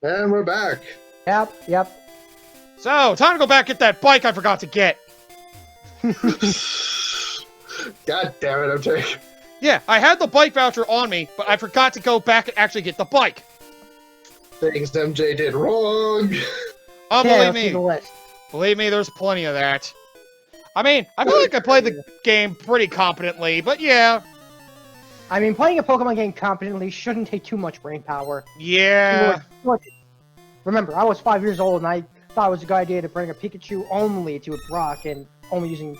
And we're back. Yep. So, time to go back and get that bike I forgot to get. God damn it, MJ. Yeah, I had the bike voucher on me, but I forgot to go back and actually get the bike. Things MJ did wrong. Oh, Yeah, believe me. the list. Believe me, there's plenty of that. I mean, I feel like I played the game pretty competently, but yeah. I mean, playing a Pokemon game competently shouldn't take too much brain power. Yeah. Remember, I was 5 years old and I thought it was a good idea to bring a Pikachu only to a Brock and only using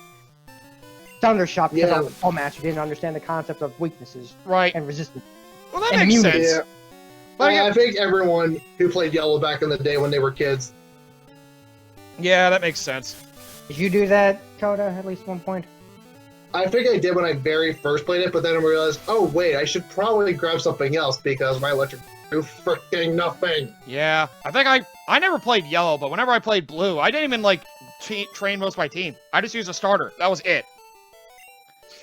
Thunder Shock because I was a ball match. You didn't understand the concept of weaknesses Right. and resistance. Well, that and makes immunity. sense. Yeah. But I think everyone who played Yellow back in the day when they were kids. yeah, that makes sense. Did you do that, Coda, at least one point? I think I did when I very first played it, but then I realized, oh wait, I should probably grab something else because my electric do freaking nothing. Yeah, I think I never played Yellow, but whenever I played Blue, I didn't even, like, train most of my team. I just used a starter. That was it.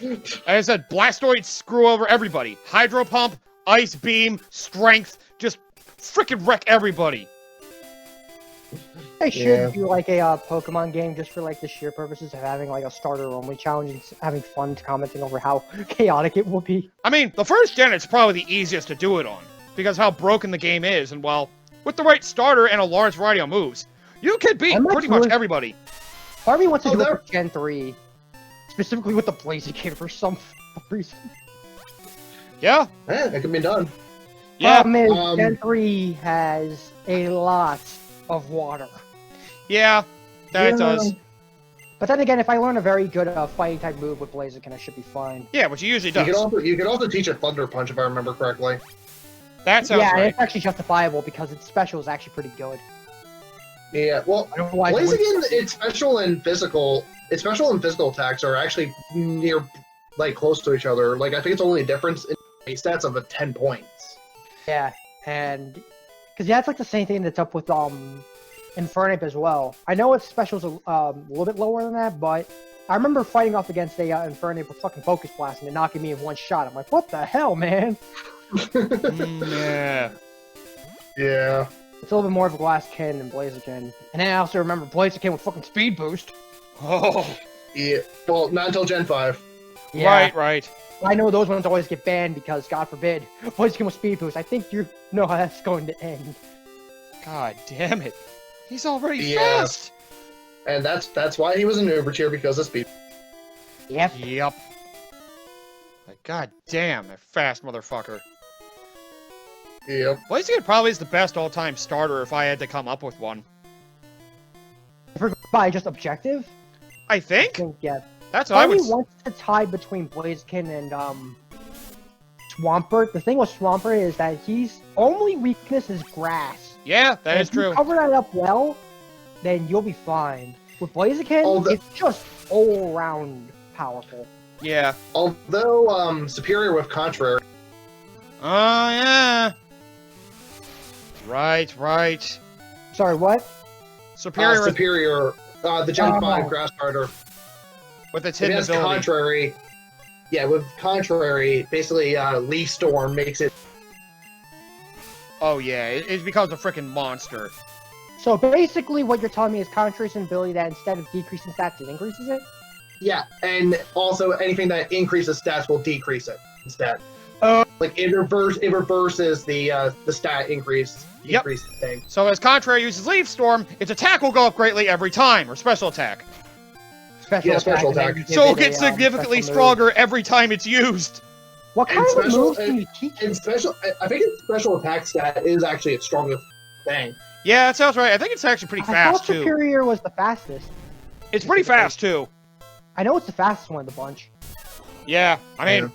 As I said, Blastoise screw over everybody. Hydro Pump, Ice Beam, Strength, just freaking wreck everybody. I should do like a Pokemon game just for like the sheer purposes of having like a starter only challenge and having fun commenting over how chaotic it will be. I mean, the first gen it's probably the easiest to do it on, because how broken the game is, and well, with the right starter and a large variety of moves, you can beat pretty much everybody. Part of me wants to do it for Gen 3, specifically with the Blaziken for some reason. Yeah. It can be done. Yeah. Problem is, Gen 3 has a lot of water. Yeah, that does. But then again, if I learn a very good fighting type move with Blaziken, I should be fine. Yeah, which he usually does. You can also teach a Thunder Punch if I remember correctly. That sounds right. It's actually justifiable because its special is actually pretty good. Yeah, well, Blaziken, its special and physical attacks are actually close to each other. Like, I think it's only a difference in base stats of 10 points. Yeah, and because it's like the same thing that's up with Infernape as well. I know its special's a little bit lower than that, but I remember fighting off against a Infernape with fucking Focus Blast and it knocking me in one shot. I'm like, what the hell, man? Yeah. Yeah. It's a little bit more of a Glasskin than Blaziken. And then I also remember Blaziken with fucking Speed Boost. Oh. Yeah. Well, not until Gen 5. Yeah. Right. I know those ones always get banned because, God forbid, Blaziken with Speed Boost. I think you know how that's going to end. God damn it. He's already fast! And that's why he was an Uber tier, because of speed. Yep. Like, god damn, that fast motherfucker. Yep. Blaziken probably is the best all-time starter if I had to come up with one. By just objective? I think? Yeah. That's what I would... wants to tie between Blaziken and, Swampert. The thing with Swampert is that his only weakness is grass. Yeah, that is true. If you cover that up well, then you'll be fine. With Blaziken, it's just all-around powerful. Yeah. Although, Superior with Contrary. Oh, yeah. Right. Sorry, what? Superior. The Gen 5 Grass Starter. With its hidden ability. Contrary. Yeah, with Contrary, basically, Leaf Storm makes it... Oh, yeah, it becomes a freaking monster. So basically what you're telling me is Contrary's an ability that instead of decreasing stats, it increases it? Yeah, and also anything that increases stats will decrease it instead. Like, it reverses the stat decrease thing. So as Contrary uses Leaf Storm, its attack will go up greatly every time, or special attack. Special attack. So it gets significantly stronger every time it's used. What kind of moves can you teach? I think its special attack stat is actually its strongest thing. Yeah, that sounds right. I think it's actually pretty fast, too. Superior was the fastest. It's pretty fast, too. I know it's the fastest one of the bunch. Yeah, I mean,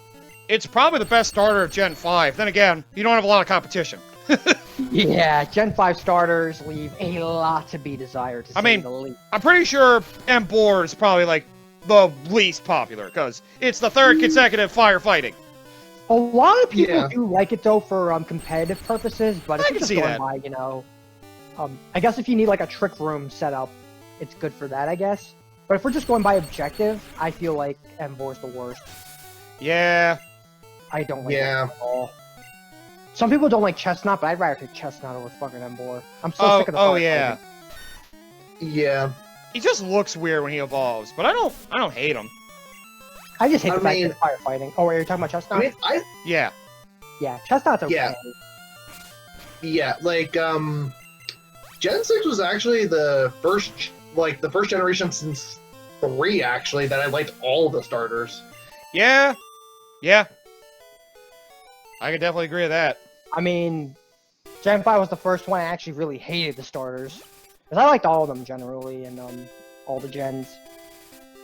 it's probably the best starter of Gen 5. Then again, you don't have a lot of competition. Yeah, Gen 5 starters leave a lot to be desired, to say the least. I'm pretty sure Emboar is probably, like, the least popular, because it's the third consecutive firefighting. A lot of people do like it, though, for competitive purposes, but if I you're just going by, you know... I guess if you need, like, a trick room setup, it's good for that, I guess. But if we're just going by objective, I feel like Emboar's the worst. Yeah. I don't like it at all. Some people don't like Chestnut, but I'd rather take Chestnut over fucking Emboar. I'm so sick of the Oh fire yeah. fighting. Yeah. He just looks weird when he evolves, but I don't hate him. I just hate the fact mean- that firefighting. Oh, wait, you're talking about Chestnut? I mean, Yeah. Yeah, Chestnut's okay. Yeah, like, Gen 6 was actually the first generation since 3, actually, that I liked all the starters. Yeah. Yeah. I could definitely agree with that. I mean, Gen 5 was the first one I actually really hated the starters. Because I liked all of them generally, and all the gens.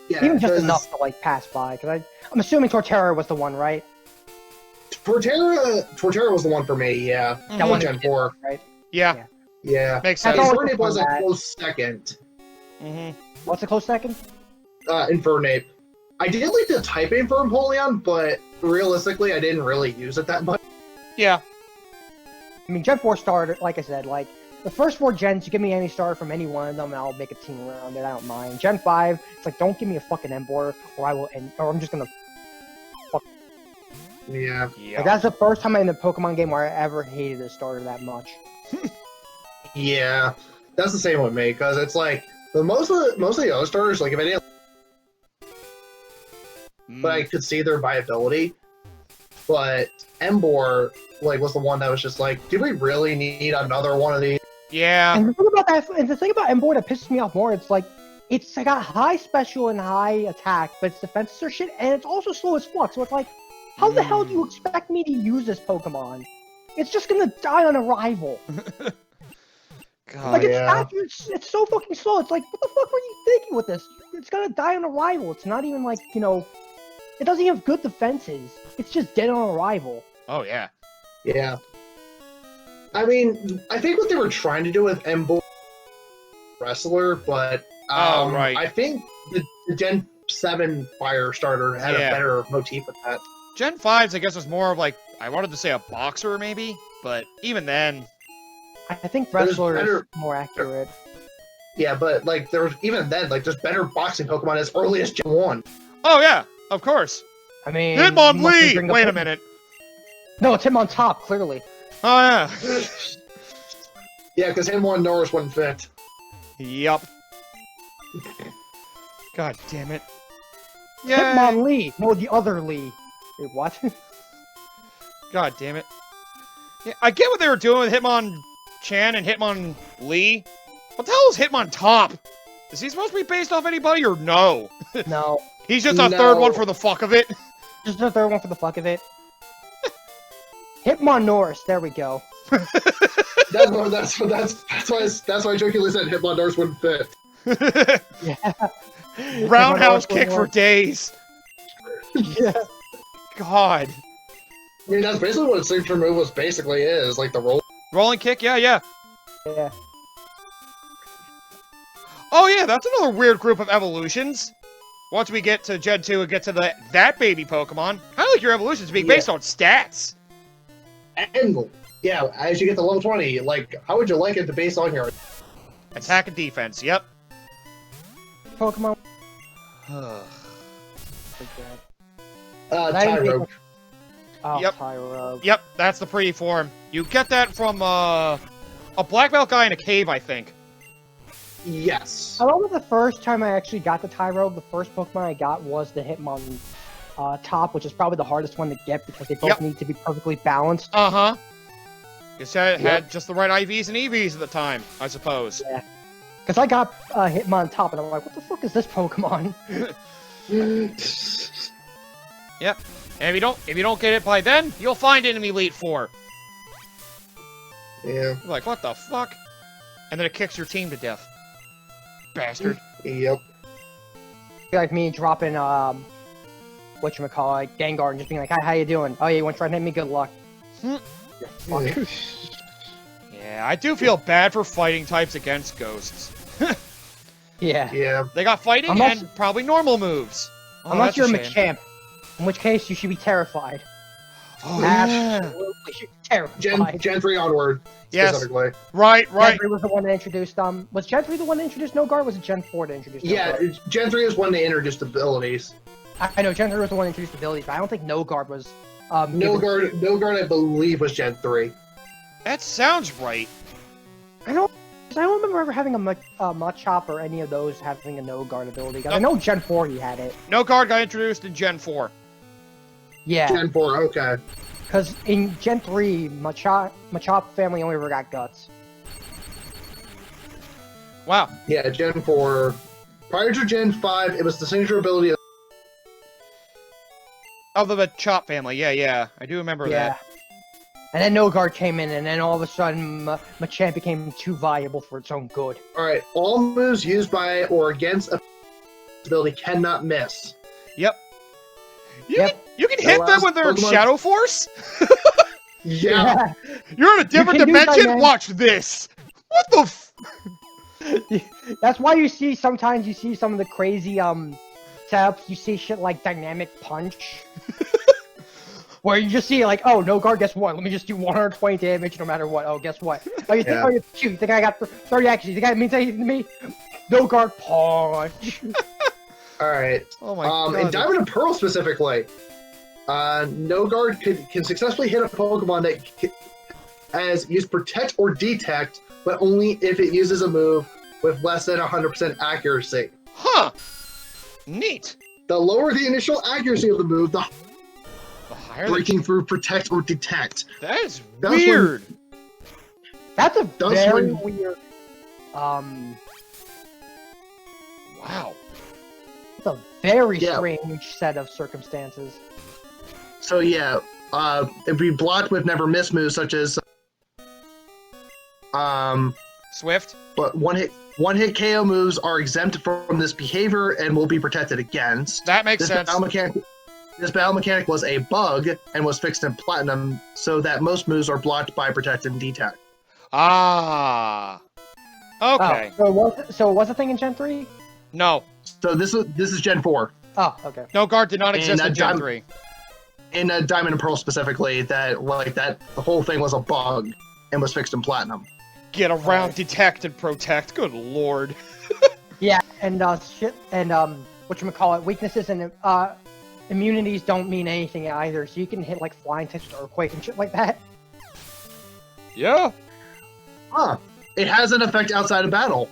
Yeah, Even just 'cause enough to, like, pass by. Because I'm assuming Torterra was the one, right? Torterra was the one for me, yeah. That one Gen 4. Right? Yeah. Yeah. Makes That's sense. all- Infernape was a that. close second. What's a close second? Infernape. I did like the typing for Empoleon, but realistically, I didn't really use it that much. Yeah. I mean, Gen 4 starter, like I said, like, the first 4 gens, you give me any starter from any one of them, and I'll make a team around it, I don't mind. Gen 5, it's like, don't give me a fucking Emboar, or I'm just gonna fuck. Yeah. Yeah. Like, that's the first time in a Pokemon game where I ever hated a starter that much. Yeah. That's the same with me, because it's like, most of the other starters, like, if I didn't, but I could see their viability. But Emboar, like, was the one that was just like, do we really need another one of these? Yeah. And the thing about that, and the thing about Emboar that pisses me off more, it's like, it's got high special and high attack, but its defenses are shit, and it's also slow as fuck, so it's like, how the hell do you expect me to use this Pokemon? It's just gonna die on arrival. God. Like, yeah. it's so fucking slow. It's like, what the fuck were you thinking with this? It's gonna die on arrival. It's not even like, you know, it doesn't even have good defenses. It's just dead on arrival. Oh yeah. Yeah. I mean, I think what they were trying to do with Emboar wrestler, but right. I think the Gen 7 fire starter had Yeah. a better motif with that. Gen 5's, I guess, was more of like, I wanted to say a boxer maybe, but even then. I think There's Wrestler is better- more accurate. Yeah, but like there was even then, like there's better boxing Pokemon as early as Gen 1. Oh yeah, of course. I mean, Hitmonlee! Wait a minute. No, it's him on top, clearly. Oh yeah. Yeah, because Hitmon Norris wouldn't fit. Yup. God damn it. Yeah. Hitmonlee! No, the other Lee. Wait, what? God damn it. Yeah, I get what they were doing with Hitmonchan and Hitmonlee. What the hell is Hitmontop? Is he supposed to be based off anybody or no? No. He's just a No. third one for the fuck of it. Just the third one for the fuck of it. Hitmon Norris, there we go. That's why jokingly said Hitmon Norris wouldn't fit. Yeah. Roundhouse Hitmon kick for Norris days. Yeah. God. I mean, that's basically what a signature move was basically is, like the roll. Rolling kick, yeah, yeah. Yeah. Oh yeah, that's another weird group of evolutions. Once we get to Gen 2 and get to that baby Pokemon, I like your evolutions being based on stats. And, yeah, as you get to level 20, like, how would you like it to base on your... Attack and defense, yep. Pokemon. Tyrogue. Oh, Yep. Tyrogue. Yep, that's the pre-form. You get that from, a black belt guy in a cave, I think. Yes. I remember the first time I actually got the Tyrogue, the first Pokemon I got was the Hitmon top, which is probably the hardest one to get because they both need to be perfectly balanced. Uh-huh. It had just the right IVs and EVs at the time, I suppose. Yeah. Because I got Hitmon top, and I'm like, what the fuck is this Pokemon? Yep. And if you don't get it by then, you'll find it in Elite Four. Yeah. You're like, what the fuck? And then it kicks your team to death. Bastard. Yep. Like me dropping, whatchamacallit, Gengar, and just being like, hi, how you doing? Oh yeah, you want to try and hit me? Good luck. Hmm. Yeah, fuck. Yeah, I do feel bad for fighting types against ghosts. Yeah. Yeah. They got fighting Unless- and probably normal moves. Oh, Unless that's you're a shame. Machamp, in which case you should be terrified. Oh, yeah. Absolutely terrified. Gen 3 onward, Yes. specifically. Right, Gen right. 3 was the one that introduced, was Gen 3 the one that introduced No-Guard, or was it Gen 4 that introduced Yeah, No-Guard? Gen 3 is when they introduced abilities. I know Gen 3 was the one that introduced abilities, but I don't think No-Guard was Nilgard, I believe, was Gen 3. That sounds right. I don't remember ever having a Machop or any of those having a no guard ability. I know Gen 4 he had it. No guard got introduced in Gen 4. Yeah. Gen 4, okay. Because in Gen 3, Machop family only ever got guts. Wow. Yeah, Gen 4. Prior to Gen 5, it was the signature ability of the Machop family. Yeah. I do remember that. And then no guard came in, and then all of a sudden, Machamp became too viable for its own good. Alright, all moves used by or against a ability cannot miss. Yep. You can hit them with their Pokemon... Shadow Force? Yeah. You're in a different dimension? Watch this! What the f... That's why sometimes you see some of the crazy, setups, you see shit like Dynamic Punch. Where you just see like, oh, no guard, guess what? Let me just do 120 damage no matter what. Oh, guess what? Oh, you think, you think I got 30 actions? You think that means anything to me? No guard, punch. Alright. Oh my god. In Diamond and Pearl specifically, no guard can successfully hit a Pokemon that has used Protect or Detect, but only if it uses a move with less than 100% accuracy. Huh. Neat. The lower the initial accuracy of the move, the higher breaking through Protect or Detect. That is weird. That's a very weird. Wow. It's a very strange set of circumstances. So yeah, it'd be blocked with never miss moves such as Swift. But one hit KO moves are exempt from this behavior and will be protected against. That makes sense. This battle mechanic was a bug and was fixed in Platinum, so that most moves are blocked by Protect and Detect. Ah. Okay. Oh, so was a thing in Gen 3? No. So this is Gen 4. Oh, okay. No guard did not exist in Gen 3. In Diamond and Pearl specifically, the whole thing was a bug and was fixed in Platinum. Get around Detect and Protect. Good lord. Yeah, and whatchamacallit, weaknesses and immunities don't mean anything either, so you can hit like Flying Touch or Earthquake and shit like that. Yeah. Huh. It has an effect outside of battle.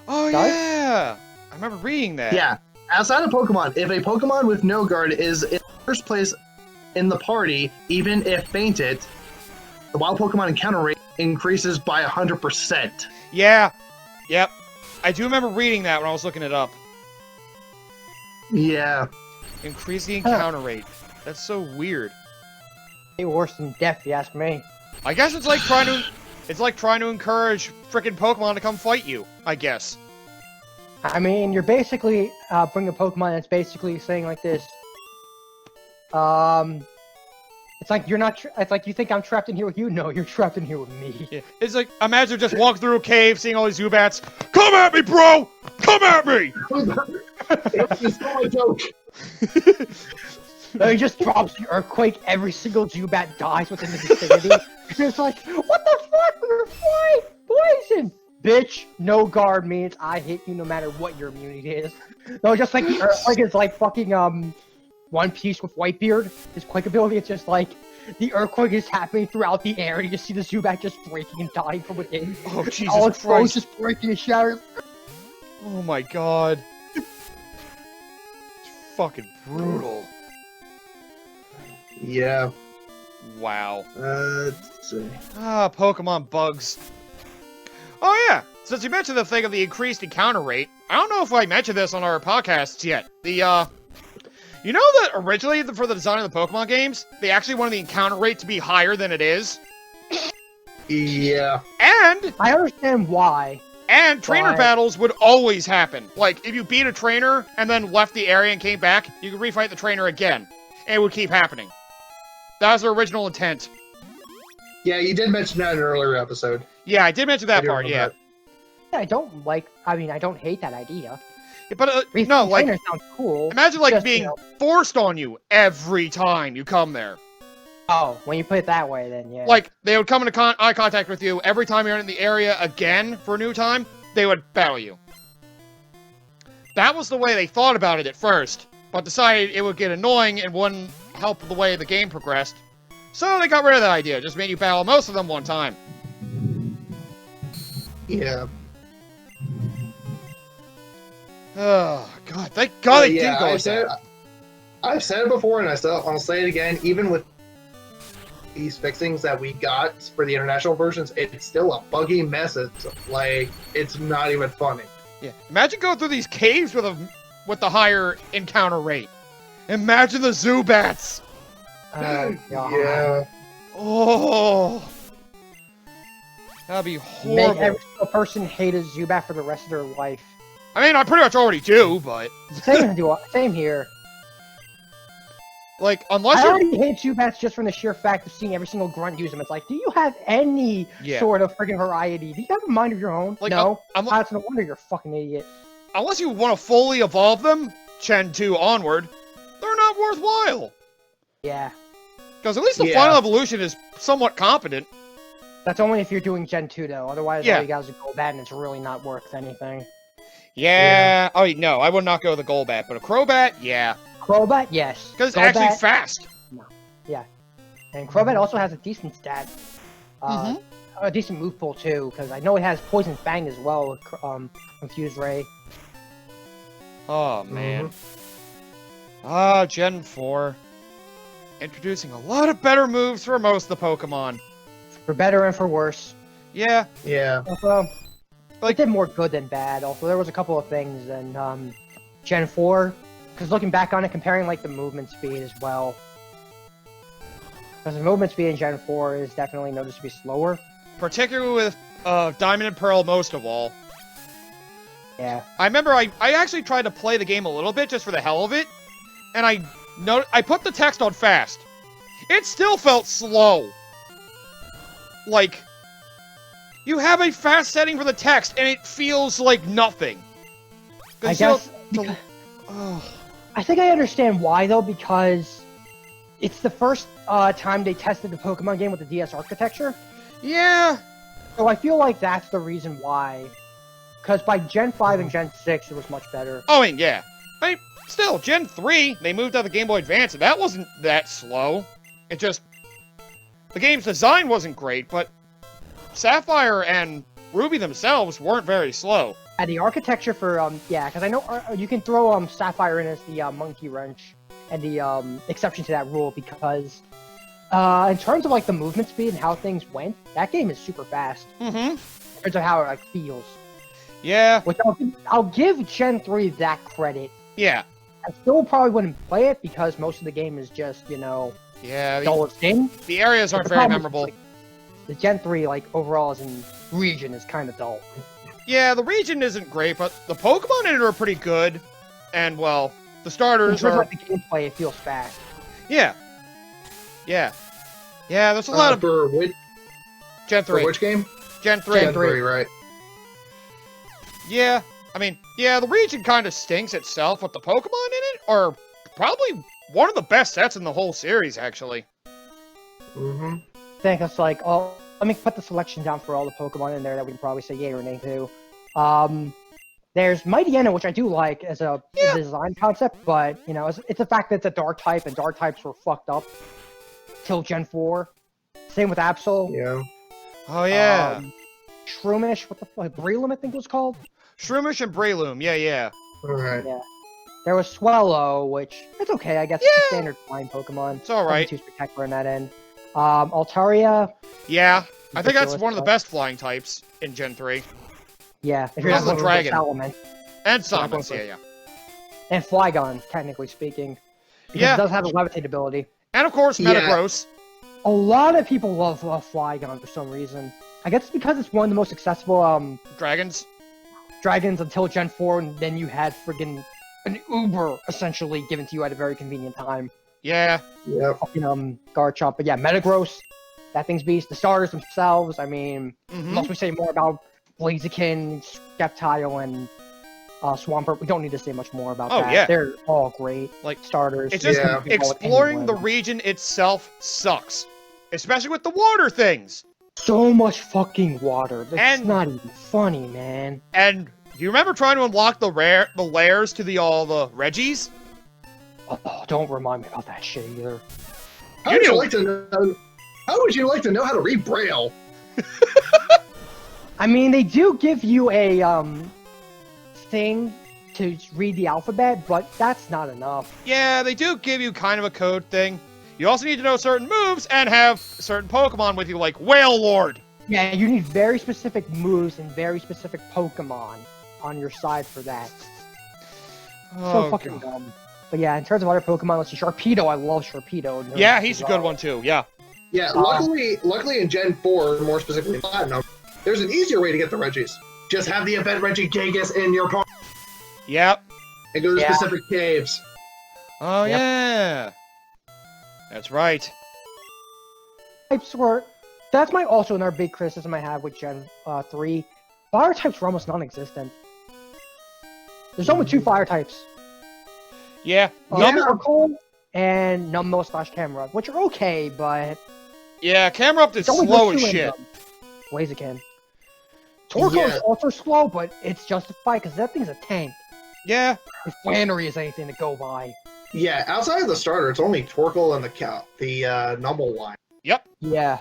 Oh, yeah. I remember reading that. Yeah. Outside of Pokemon, if a Pokemon with no guard is in first place in the party, even if fainted, the wild Pokemon encounter rate increases by 100%. Yeah. Yep. I do remember reading that when I was looking it up. Yeah. Increase the encounter rate. That's so weird. Way worse than death, if you ask me. I guess it's like trying to encourage frickin' Pokemon to come fight you, I guess. I mean, you're basically bringing a Pokemon that's basically saying like this. It's like you're not. It's like you think I'm trapped in here with you. No, you're trapped in here with me. Yeah. It's like imagine just walking through a cave, seeing all these Zubats. Come at me, bro! Come at me! It's not a joke. He just drops the Earthquake. Every single Zubat dies within the vicinity. It's like, what the fuck? We're flying poison. Bitch, no guard means I hit you no matter what your immunity is. No, just like the Earthquake is like fucking One Piece with Whitebeard. His Quake ability, it's just like the Earthquake is happening throughout the air, and you just see the Zubat just breaking and dying from within. Oh, Jesus all its Christ. just breaking and shattering. Oh my god. It's fucking brutal. Yeah. Wow. Let's see. Ah, Pokemon bugs. Oh yeah, since you mentioned the thing of the increased encounter rate, I don't know if I mentioned this on our podcasts yet. You know that originally for the design of the Pokemon games, they actually wanted the encounter rate to be higher than it is? Yeah. And I understand why. And trainer battles would always happen. Like, if you beat a trainer and then left the area and came back, you could refight the trainer again. And it would keep happening. That was their original intent. Yeah, you did mention that in an earlier episode. Yeah, I did mention that part, yeah. Yeah, I don't hate that idea. Yeah, but, no, like, trainer sounds cool. Imagine, like, being forced on you every time you come there. Oh, when you put it that way, then yeah. Like, they would come into eye contact with you every time you're in the area again for a new time, they would battle you. That was the way they thought about it at first, but decided it would get annoying and wouldn't help the way the game progressed. So they got rid of that idea. Just made you battle most of them one time. Yeah. Oh, God. Thank God they yeah, did go with that. I've said it before, and I'll say it again. Even with these fixings that we got for the international versions, it's still a buggy mess. It's not even funny. Yeah. Imagine going through these caves with the higher encounter rate. Imagine the Zubats. Yeah. Oh. That'd be horrible. Make every single person hate a Zubat for the rest of their life. I mean, I pretty much already do, but... Same here. Like, unless I you're... already hate Zubats just from the sheer fact of seeing every single grunt use them. It's like, do you have any sort of freaking variety? Do you have a mind of your own? Like, no. That's no wonder you're a fucking idiot. Unless you want to fully evolve them, Gen 2 onward, they're not worthwhile. Yeah. Because at least the final evolution is somewhat competent. That's only if you're doing Gen 2, though. Otherwise, all you guys are Golbat, and it's really not worth anything. Yeah. Oh, no, I would not go with the Golbat, but a Crobat, yeah. Crobat, yes. Because it's actually fast. No. Yeah. And Crobat also has a decent stat. A decent move pool, too, because I know it has Poison Fang as well with Confused Ray. Oh, man. Ah, Gen 4. Introducing a lot of better moves for most of the Pokemon. For better and for worse. Yeah. Yeah. Also, it did more good than bad. Also, there was a couple of things in Gen 4, because looking back on it, comparing like the movement speed as well. Because the movement speed in Gen 4 is definitely noticeably slower. Particularly with Diamond and Pearl most of all. Yeah. I remember I actually tried to play the game a little bit just for the hell of it, and I put the text on fast. It still felt slow. Like, you have a fast setting for the text, and it feels like nothing. I guess... I think I understand why, though, because it's the first time they tested the Pokemon game with the DS architecture. Yeah. So I feel like that's the reason why. Because by Gen 5 and Gen 6, it was much better. Oh, and yeah. I mean, still, Gen 3, they moved out the Game Boy Advance, and that wasn't that slow. It just... The game's design wasn't great, but Sapphire and Ruby themselves weren't very slow. The architecture for, because I know you can throw Sapphire in as the monkey wrench and the exception to that rule because in terms of like the movement speed and how things went, that game is super fast. Mm-hmm. In terms of how it like feels. Yeah. Which I'll give Gen 3 that credit. Yeah. I still probably wouldn't play it because most of the game is just, dull as sin. The areas aren't very memorable. Like, the Gen 3, like, overall as in region is kind of dull. Yeah, the region isn't great, but the Pokemon in it are pretty good. And, well, the starters are... like the gameplay, it feels fast. Yeah. Yeah. Yeah, there's a lot of... For which... Gen 3. For which game? Gen 3. Gen 3, right. Yeah. I mean, yeah, the region kind of stinks itself, but the Pokemon in it are probably one of the best sets in the whole series, actually. Mm-hmm. I think it's like, let me put the selection down for all the Pokemon in there that we can probably say yay or nay to. There's Mightyena, which I do like as a design concept, but, it's the fact that it's a Dark type, and Dark types were fucked up till Gen 4. Same with Absol. Yeah. Oh, yeah. Shroomish, what the fuck? Breloom, I think it was called? Shroomish and Breloom, yeah. Alright. Yeah. There was Swellow, which, it's okay, I guess. It's a standard flying Pokemon. It's alright. Nothing too spectacular in that end. Altaria. Yeah. I think that's one of the best flying types in Gen 3. Yeah. If you're not dragon. Element. And Summons, yeah. And Flygon, technically speaking. Because it does have a levitate ability. And of course, Metagross. A lot of people love Flygon for some reason. I guess it's because it's one of the most accessible dragons until Gen 4, and then you had friggin' an Uber essentially given to you at a very convenient time. Yeah. Yeah. Garchomp. But yeah, Metagross, that thing's beast. The starters themselves, I mean, unless we say more about Blaziken, Sceptile, and Swampert, we don't need to say much more about that. Oh, yeah. They're all great starters. It's just exploring the region itself sucks. Especially with the water things. So much fucking water. It's not even funny, man. And do you remember trying to unlock the lairs to all the Reggies? Oh, don't remind me about that shit either. How would you like to know? How would you like to know how to read Braille? I mean, they do give you a thing to read the alphabet, but that's not enough. Yeah, they do give you kind of a code thing. You also need to know certain moves and have certain Pokemon with you, like Whale Lord. Yeah, you need very specific moves and very specific Pokemon on your side for that. Oh, So fucking dumb. But yeah, in terms of other Pokemon, let's see, Sharpedo. I love Sharpedo. Yeah, he's a good one too. Yeah. Yeah, luckily in Gen 4, more specifically Platinum, there's an easier way to get the Regis. Just have the event Regigigas in your party. Yep. And go to specific caves. Oh yeah. That's right. Types were. That's also another big criticism I have with Gen 3. Fire types were almost non-existent. There's only 2 fire types. Yeah. Numel and Numel/Camerupt, which are okay, but yeah, Camerupt is slow as shit. Blaziken. Torkoal is also slow, but it's justified because that thing's a tank. Yeah. If Flannery is anything to go by. Yeah, outside of the starter, it's only Torkoal and the Numel line. Yep. Yeah.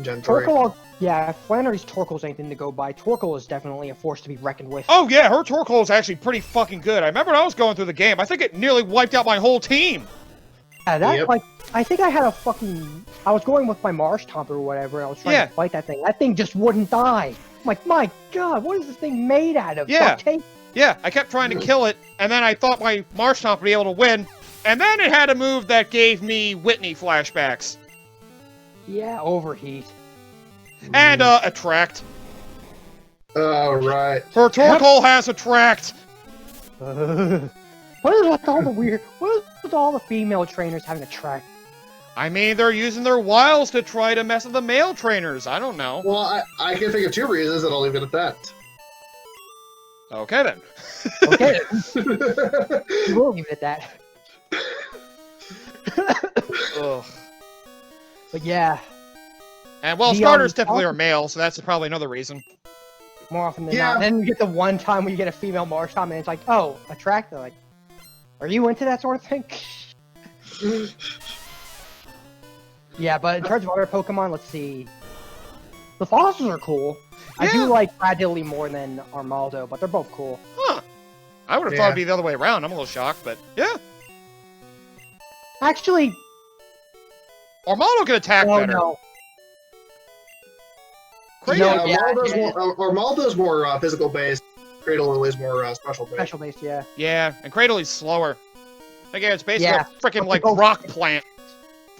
Gen 3. Torkoal, yeah, if Flannery's Torkoal's anything to go by, Torkoal is definitely a force to be reckoned with. Oh yeah, her Torkoal is actually pretty fucking good. I remember when I was going through the game, I think it nearly wiped out my whole team. Yeah, that, like, I think I had a fucking... I was going with my Marshtomp or whatever, and I was trying to fight that thing. That thing just wouldn't die. I'm like, my god, what is this thing made out of? Yeah. Duct tape? Yeah, I kept trying to kill it, and then I thought my Marshtomp would be able to win, and then it had a move that gave me Whitney flashbacks. Yeah, Overheat. And, Attract. Oh, right. Her Torkoal has Attract! What is with all the weird... What is with all the female trainers having Attract? I mean, they're using their wiles to try to mess with the male trainers. I don't know. Well, I can think of 2 reasons, and I'll leave it at that. Okay, then. Okay. We'll leave it at that. Ugh. But yeah. And, well, starters typically are male, so that's probably another reason. More often than not. And then you get the one time where you get a female Marshtomp, and it's like, oh, Attract? They're like, are you into that sort of thing? Yeah, but in terms of other Pokemon, let's see. The fossils are cool. I do like Bradilly more than Armaldo, but they're both cool. Huh. I would have thought it'd be the other way around. I'm a little shocked, but yeah. Actually... Armaldo can attack better. No. Armaldo's more physical based. Cradle is more special based. Special based, yeah. Yeah, and Cradley's slower. Again, it's basically a freaking, like, both rock plant.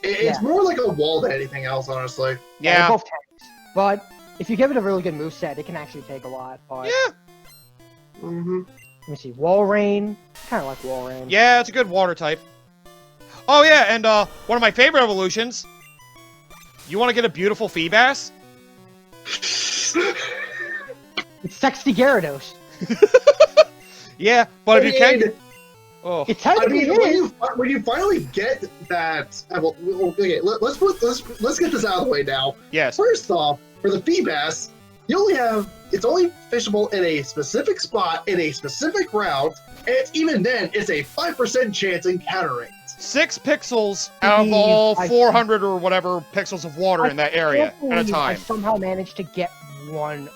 It's more like a wall than anything else, honestly. Yeah. They're both tanks. But if you give it a really good moveset, it can actually take a lot. But... Yeah. Mm-hmm. Let me see. Walrein. Kind of like Walrein. Yeah, it's a good water type. Oh, yeah, and one of my favorite evolutions. You want to get a beautiful Feebas? It's Sexy Gyarados. Yeah, but if you can... Oh. It technically is. When you finally get that... Okay, let's get this out of the way now. Yes. First off, for the Feebas, you only have... It's only fishable in a specific spot, in a specific route, and even then, it's a 5% chance encountering. 6 pixels out of all 400 or whatever pixels of water in that area at a time. I somehow managed to get one.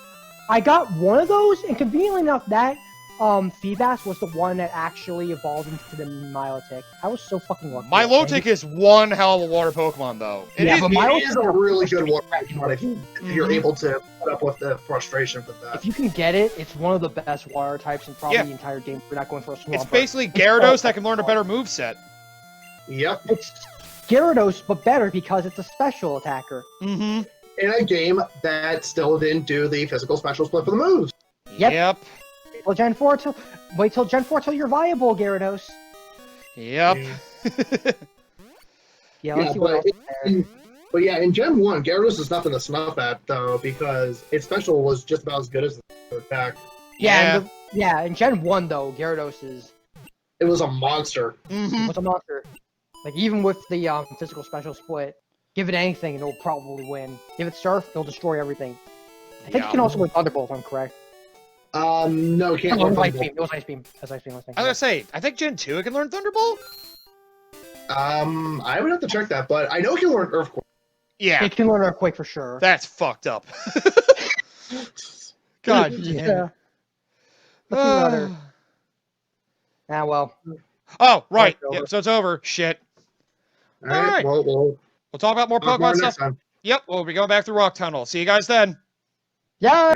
I got one of those, and conveniently enough, that Feebas was the one that actually evolved into the Milotic. I was so fucking lucky. Milotic is one hell of a water Pokemon, though. It is a really good water Pokemon if you're able to put up with the frustration with that. If you can get it, it's one of the best water types in probably the entire game. We're not going for a swamp. It's basically Gyarados that can learn a better moveset. Yep. It's Gyarados, but better because it's a special attacker. Mm-hmm. In a game that still didn't do the physical special split for the moves. Yep. Well, Gen 4 wait till Gen 4 till you're viable, Gyarados. Yep. Let's see what else is there. But yeah, in Gen 1, Gyarados is nothing to snuff at, though, because its special was just about as good as the attack. In Gen 1, though, Gyarados is... It was a monster. It was a monster. Like, even with the physical special split, give it anything and it'll probably win. Give it Surf, it'll destroy everything. I think it can also win Thunderbolt, if I'm correct. No, it can't learn Ice Beam. It was Ice Beam. I was gonna say, I think Gen 2 it can learn Thunderbolt? I would have to check that, but I know it can learn Earthquake. Yeah, It can learn Earthquake for sure. that's fucked up. God damn. Yeah. What's the other? Ah, well. Oh, right. It's over. Yep, so it's over. Shit. All right. All right. We'll We'll talk about more talk Pokemon more stuff. next time. Yep, we'll be going back through Rock Tunnel. See you guys then. Yeah.